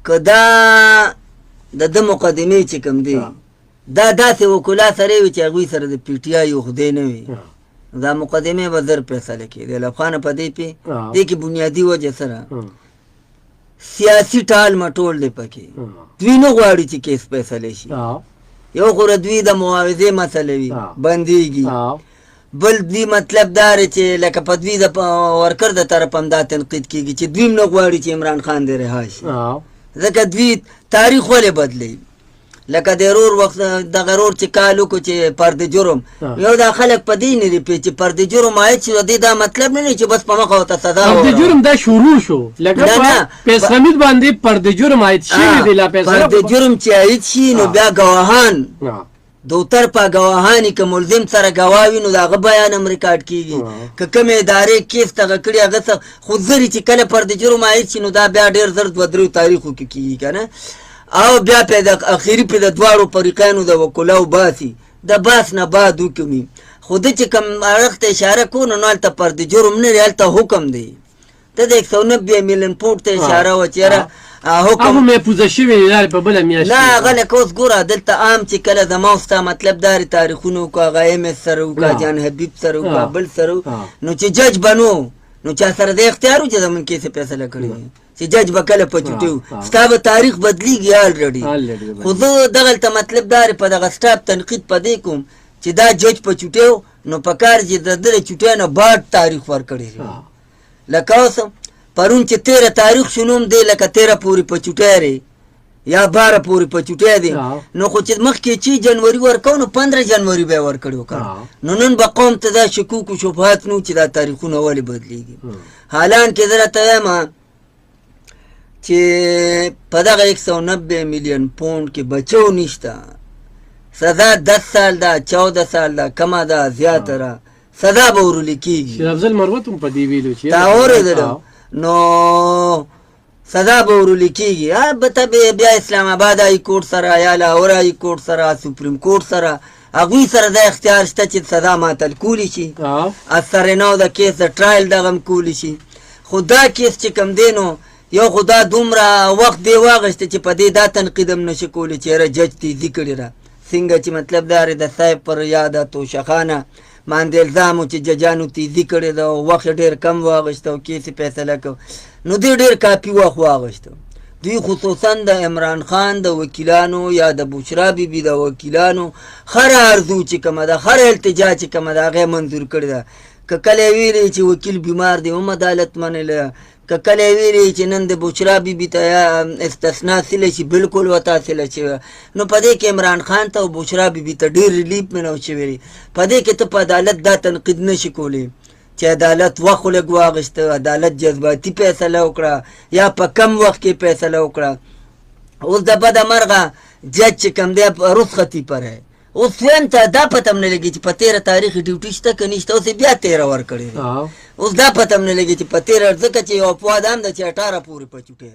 که دا د ده مقدمې چې کوم دی دا داسې وکلا سره وي چې هغوی سره د پي ټي آی یو خدای نه وي دا مقدمې به زر فیصله کېدې لبخانه په دې کې بنیادي وجه سره سیاسي ټال مټول دی پکې دوی نه غواړي چې کیس فیصله شي یو خو دوی د معاوضې مسله وي بندېږي بل دوی مطلب دا دی چې لکه په دوی د ورکر د طرف هم دا تنقید کېږي چې دوی هم نه غواړي چې عمران خان دې رها شي ځکه دوی تاریخ ولې بدلوي لکه د رور وخت دغه رور چې کال وکړو چې پرد جرم یو دا خلک په دې نه دي پوه چې پرد جرم عاید شي دې دا مطلب نه دی چې بس په مخه ورته سزا پرد جرم دا شروع شو لکه په پیس حمید باندې پرد جرم عاید شوی دی لا پرد جرم چې عاید شي نو بیا ګواهان دو طرفه ګواهانی که ملزم سره ګواه وي نو د هغه بیان هم ریکارډ کېږي که کومې ادارې کیس دغه کړي هغه څه خو زري چې کله پرد جرم عاید شي نو دا بیا ډېر زر دوه درېو تاریخو کې کېږي که نه او بیا پې د اخري پې د دواړو فریقانو د وکلاو باسي د باس نه بعد حکمي خو ده چې کوم اړخ ته اشاره کوو نو هلته پرد جرم نه دی هلته حکم دی ته د 190 میلیون پونډ ته اشاره وه چې یاره حکم محفوظه شوي دي لارې په بله میاشت نه هغه لکه اوس ګوره دلته عام چې کله زما او ستا مطلب دا تاریخونه وکړو هغه ایم ایس سره وکړه جان حبیب سره وکړه بل سره نو چې جج بنو نو چا سره د اختیار و چې زمون کیسې فیصله کړې وي چې جج به کله په چوټي و ستا به تاریخ بدلیږي الریډي خو زه دغلته مطلب دا په دغه سټاپ تنقید په دې کوم چې دا جج په چوټي و نو په کار چې د ده د چوټۍ نه بعد تاریخ ورکړی لکه اوس پرون چې 13 تاریخ شو نوم دی لکه 13 پورې په چوټۍ دی یا 12 پورې په چوټۍ دی نو خو چې مخکې چې جنوري ورکو نو 15 جنوري به یې ورکړی وکړه نو نن به قوم ته دا شکوک و شبهات نو چې دا تاریخونه ولې بدلیږي حالان کې زه راته وایم چې په دغه 190 میلیون پونډ کې بچو نشته سزا 10 سال ده 14 سال ده کمه ده زیاته ده سزا به ورولې کېږي شیر افضل مروت هم په دې ویلو چې تا اورېدلو نو سزا به ورولې کېږي البته بیا اسلام آباد هائی کورټ سره یا لاهور هائی کورټ سره سپریم کورټ سره هغوی سره دا اختیار شته چې سزا ماتل کولی شي اثرنو د کیس د ټرایل دغه هم کولی شي خو دا کیس چې کوم دی نو یو خو دا دومره وخت دی واغېسته چې په دې دا تنقید هم نشي کولی چې یاره جج تیزي کړې ده څنګه چې مطلب دا د صاحب پر یاده توشخانه باندې الزام و چې ججانو تیزي کړې ده او وخت ډېر کم واغېسته او کیس یې فیصله کو نو دوی ډېر کافي وخت واغېسته دوی خصوصا د عمران خان د وکیلانو یا د بشرا بیبي د وکیلانو خره ارزو چې کومه ده خره التجا چې کومه ده هغه منظور کړې ده که کله یې ویلې چې وکیل بیمار دی هم عدالت منله که کله یې ویلې چې نن د بشرا بیبي ته استثنا سله شي بالکل ورته سله شوې نو په دې کې عمران خان ته او بشرا بیبي ته ډېر ریلیف ملو شوی په دې کې ته په عدالت دا تنقید نشي کولی چې عدالت وخت لږ واغېسته عدالت جذباتي فیصله وکړه یا په کم وخت کې فیصله وکړه اوس د بده مرغه جج چې کوم دی رخصتي پر ہے اوس ویم ته دا پته هم نه لګي چې په 13 تاریخ ډیوټي شته که نشته اوس یې بیا 13 ورکړی دی اوس دا پته هم نه لګي چې په 13 ځکه چې یو افواد هم ده چې 18 پورې په چوټۍ